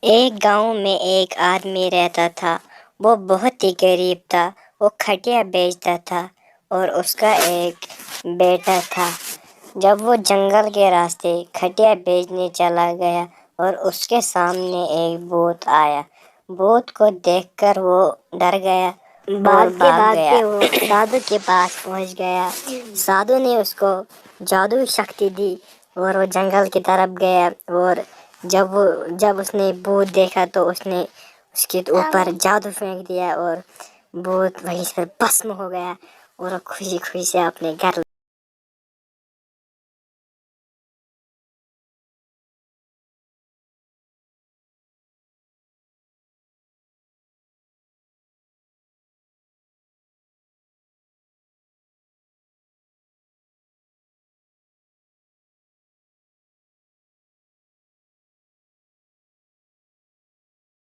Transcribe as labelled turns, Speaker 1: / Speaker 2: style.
Speaker 1: ایک گاؤں میں ایک آدمی رہتا تھا۔ وہ بہت ہی غریب تھا۔ وہ کھٹیا بیچتا تھا اور اس کا ایک بیٹا تھا۔ جب وہ جنگل کے راستے کھٹیا بیچنے چلا گیا اور اس کے سامنے ایک بھوت آیا۔ بھوت کو دیکھ کر وہ ڈر گیا۔ بھاگتے بھاگتے وہ سادھو کے پاس پہنچ گیا۔ سادھو نے اس کو جادوئی شکتی دی اور وہ جنگل کی طرف گیا، اور جب اس نے بھوت دیکھا تو اس نے اس کے اوپر جادو پھینک دیا اور بھوت وہیں سے بھسم ہو گیا اور خوشی خوشی سے اپنے گھر